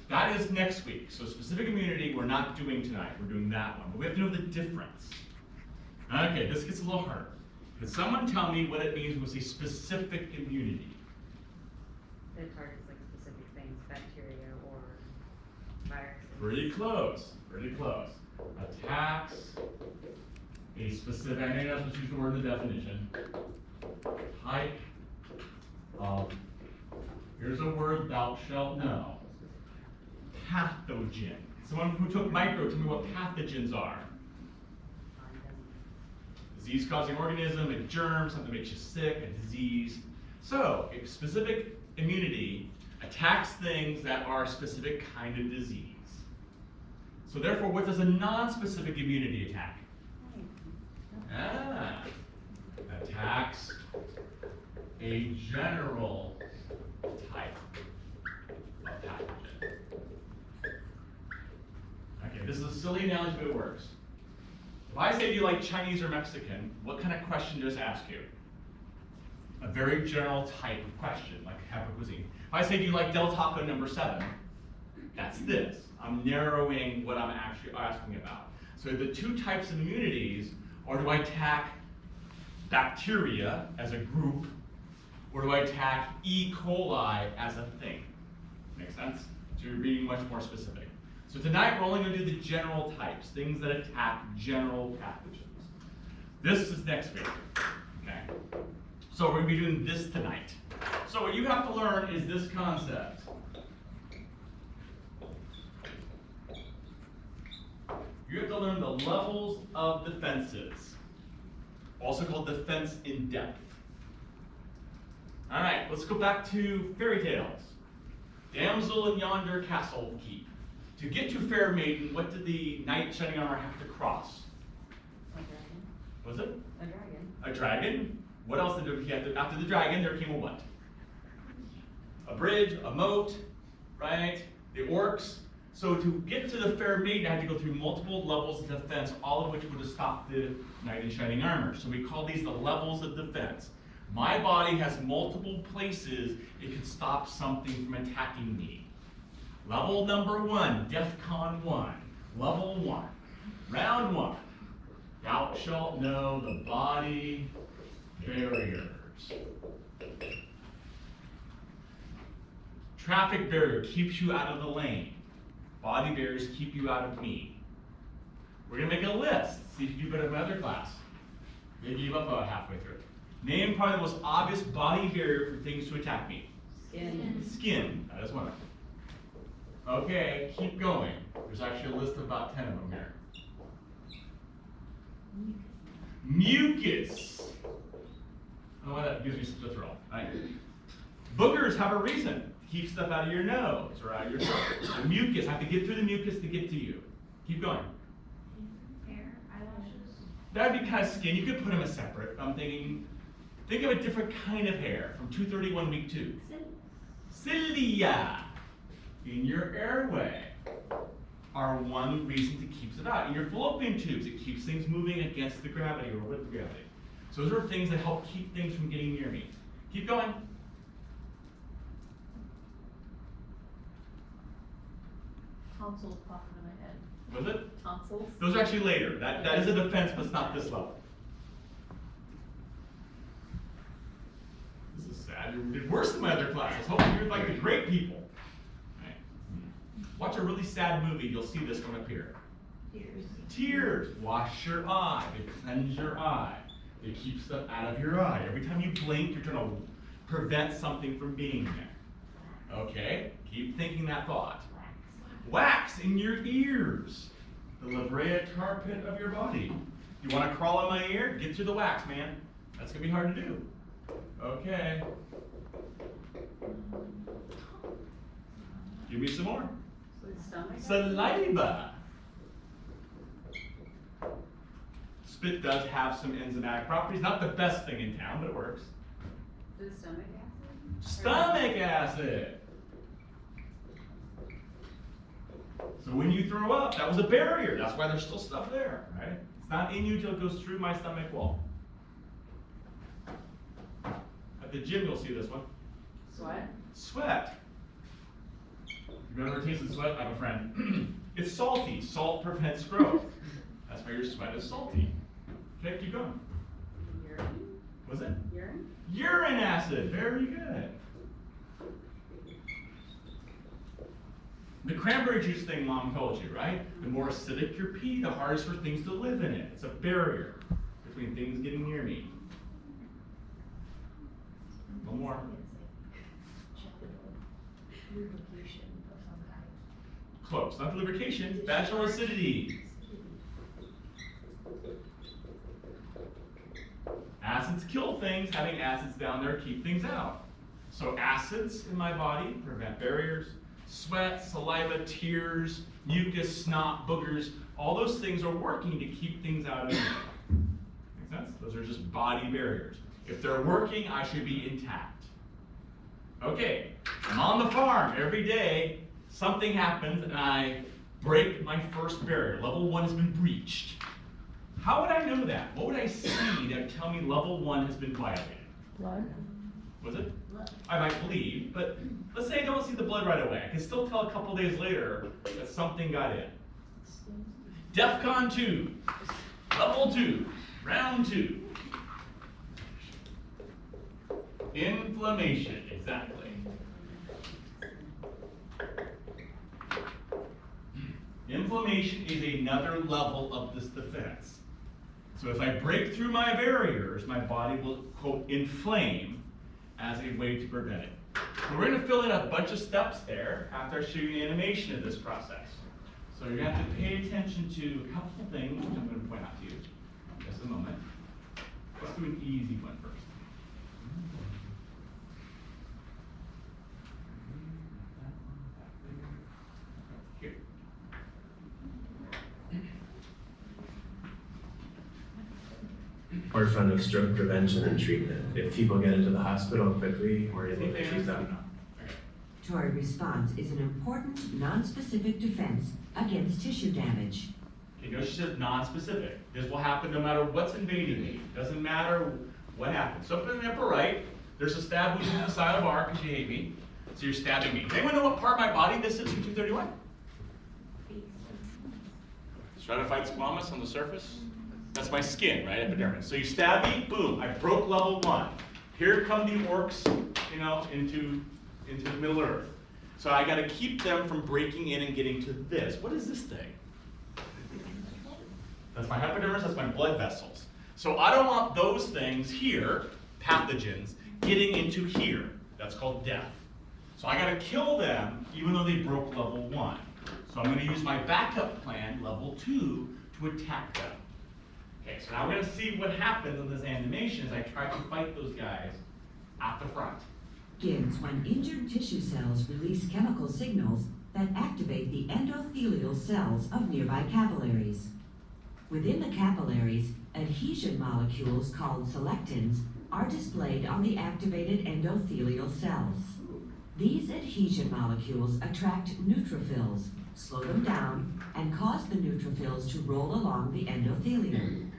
That is next week. So specific immunity, we're not doing tonight. We're doing that one. But we have to know the difference. Okay, this gets a little harder. Could someone tell me what it means when we say specific immunity? It targets like specific things, bacteria or viruses. Pretty close. Pretty close. Attacks a specific, I know that's what use the word in the definition. Type of, here's a word thou shalt know. Pathogen. Someone who took micro, tell me what pathogens are. Disease-causing organism, a germ, something that makes you sick, a disease. So, a specific immunity attacks things that are a specific kind of disease. So therefore, what does a non-specific immunity attack? Attacks a general type of pathogen. Okay, this is a silly analogy, but it works. If I say, do you like Chinese or Mexican, what kind of question does it ask you? A very general type of question, like type of cuisine. If I say, do you like Del Taco number 7, that's this. I'm narrowing what I'm actually asking about. So the two types of immunities are, do I attack bacteria as a group, or do I attack E. coli as a thing? Make sense? So you're being much more specific. So tonight we're only going to do the general types, things that attack general pathogens. This is next week. Okay. So we're going to be doing this tonight. So what you have to learn is this concept. You have to learn the levels of defenses, also called defense in depth. All right, let's go back to fairy tales. Damsel in yonder castle keep. To get to Fair Maiden, what did the knight in shining armor have to cross? A dragon. Was it? A dragon. A dragon. What else did he have to, after the dragon, there came a what? A bridge, a moat, right? The orcs. So to get to the Fair Maiden, I had to go through multiple levels of defense, all of which would have stopped the knight in shining armor. So we call these the levels of defense. My body has multiple places it can stop something from attacking me. Level number 1, DEFCON 1. Level 1. Round 1. Thou shalt know the body barriers. Traffic barrier keeps you out of the lane. Body barriers keep you out of me. We're going to make a list. See if you do better than my other class. They gave up about halfway through. Name probably the most obvious body barrier for things to attack me. Skin. Skin. That is one of them. Okay, keep going. There's actually a list of about 10 of them here. Mucus. I don't know why that gives me such a thrill. Right? Boogers have a reason. Keep stuff out of your nose or out of your throat. Mucus, I have to get through the mucus to get to you. Keep going. Hair, eyelashes. That'd be kind of skin. You could put them as separate. I'm thinking, think of a different kind of hair from 231 week 2. Cilia in your airway are one reason to keep it out. In your fallopian tubes, it keeps things moving against the gravity or with the gravity. So those are things that help keep things from getting near me. Keep going. Tonsils popping in my head. Was it? Tonsils? Those are actually later. That is a defense, but it's not this level. This is sad. You did worse than my other classes. Hopefully you're like the great people. Right. Watch a really sad movie. You'll see this one up here. Tears. Tears. Wash your eye. They cleanse your eye. They keep stuff out of your eye. Every time you blink, you're trying to prevent something from being there. Okay? Keep thinking that thought. Wax in your ears. The labrea carpet of your body. You want to crawl on my ear? Get through the wax, man. That's going to be hard to do. Okay. Give me some more. Stomach. Saliva. Spit does have some enzymatic properties. Not the best thing in town, but it works. The stomach acid. Stomach acid. So when you throw up, that was a barrier. That's why there's still stuff there, right? It's not in you till it goes through my stomach wall. the gym, you'll see this one. Sweat? Sweat. You ever tasted sweat? I have a friend. It's salty. Salt prevents growth. That's why your sweat is salty. Okay, keep going. Urine? Was it? Urine? Urine acid. Very good. The cranberry juice thing Mom told you, right? The more acidic your pee, the harder for things to live in it. It's a barrier between things getting near me. One more. Lubrication of some kind. Close. Not lubrication. Vaginal acidity. Acids kill things. Having acids down there keep things out. So acids in my body prevent barriers. Sweat, saliva, tears, mucus, snot, boogers, all those things are working to keep things out of me. Make sense? Those are just body barriers. If they're working, I should be intact. Okay, I'm on the farm every day, something happens and I break my first barrier. Level 1 has been breached. How would I know that? What would I see that would tell me level 1 has been violated? Blood? Was it? I might bleed, but let's say I don't see the blood right away. I can still tell a couple days later that something got in. DEFCON 2, level 2, round 2. Inflammation, exactly. Inflammation is another level of this defense. So if I break through my barriers, my body will, quote, inflame as a way to prevent it. So we're going to fill in a bunch of steps there after I show you an animation of this process. So you're going to have to pay attention to a couple things, which I'm going to point out to you in just a moment. Let's do an easy one first. Here. Our fund of stroke prevention and treatment. If people get into the hospital quickly, we're able to treat them. Respiratory response is an important non-specific defense against tissue damage. Okay, notice she says non-specific. This will happen no matter what's invading me. Doesn't matter what happens. So up in the upper right, there's a stab wound in the side of R because you hate me. So you're stabbing me. Does anyone know what part of my body this is in 231? Stratified squamous on the surface. That's my skin, right? Epidermis. So you stab me, boom, I broke level 1. Here come the orcs, into the Middle Earth. So I gotta keep them from breaking in and getting to this. What is this thing? That's my hypodermis, that's my blood vessels. So I don't want those things here, pathogens, getting into here. That's called death. So I gotta kill them even though they broke level 1. So I'm gonna use my backup plan, level 2, to attack them. Okay, so now we're gonna see what happens in this animation as I try to fight those guys at the front. Begins when injured tissue cells release chemical signals that activate the endothelial cells of nearby capillaries. Within the capillaries, adhesion molecules called selectins are displayed on the activated endothelial cells. These adhesion molecules attract neutrophils, slow them down, and cause the neutrophils to roll along the endothelium.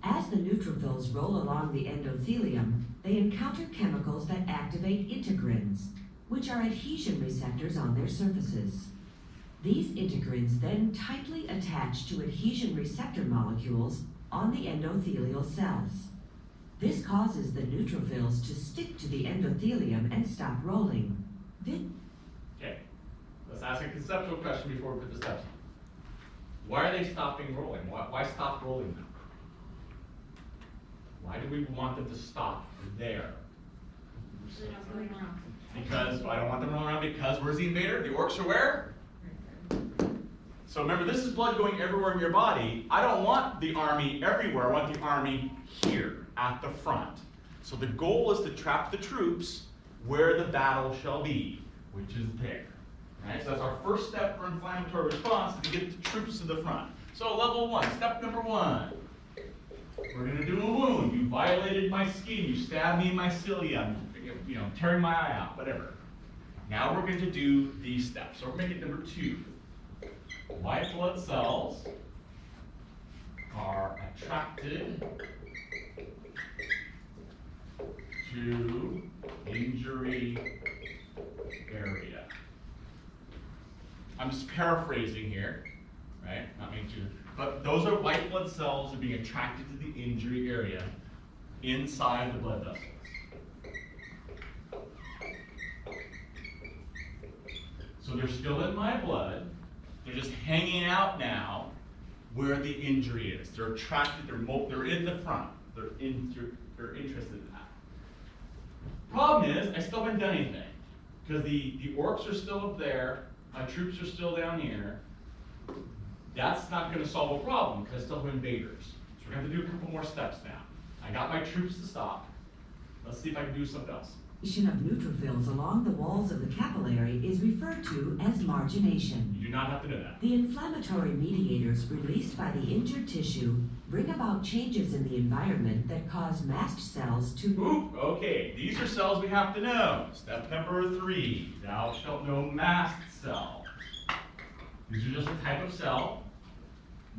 As the neutrophils roll along the endothelium, they encounter chemicals that activate integrins, which are adhesion receptors on their surfaces. These integrins then tightly attach to adhesion receptor molecules on the endothelial cells. This causes the neutrophils to stick to the endothelium and stop rolling. Okay, let's ask a conceptual question before we put the steps on. Why are they stopping rolling? Why stop rolling them? Why do we want them to stop there? Because I don't want them rolling around because where's the invader? The orcs are where? So remember, this is blood going everywhere in your body. I don't want the army everywhere. I want the army here at the front. So the goal is to trap the troops where the battle shall be, which is there. Right? So that's our first step for inflammatory response, is to get the troops to the front. So level 1, step number 1. We're going to do a wound. You violated my skin. You stabbed me in my cilia. Tearing my eye out, whatever. Now we're going to do these steps. So we're going to make it number 2. White blood cells are attracted to injury area. I'm just paraphrasing here, right? Not meaning to, but those are white blood cells that are being attracted to the injury area inside the blood vessels. So they're still in my blood. They're just hanging out now where the injury is. They're attracted, they're in the front. They're interested in that. Problem is, I still haven't done anything. Because the orcs are still up there, my troops are still down here. That's not gonna solve a problem, because I still have invaders. So we're gonna have to do a couple more steps now. I got my troops to stop. Let's see if I can do something else. Of neutrophils along the walls of the capillary is referred to as margination. You do not have to know that. The inflammatory mediators released by the injured tissue bring about changes in the environment that cause mast cells to Oop, okay, these are cells we have to know. Step number 3, thou shalt know mast cell. These are just a type of cell.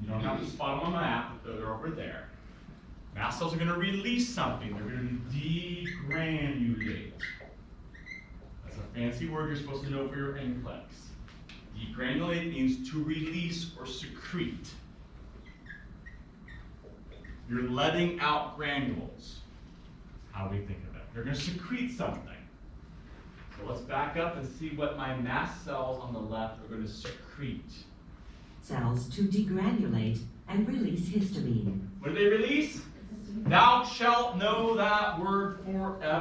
You don't have to spot them on the map, but they're over there. Mast cells are going to release something. They're going to degranulate. That's a fancy word you're supposed to know for your NCLEX. Degranulate means to release or secrete. You're letting out granules. How we think of it. They're going to secrete something. So let's back up and see what my mast cells on the left are going to secrete. cells to degranulate and release histamine. What do they release? Thou shalt know that word forever.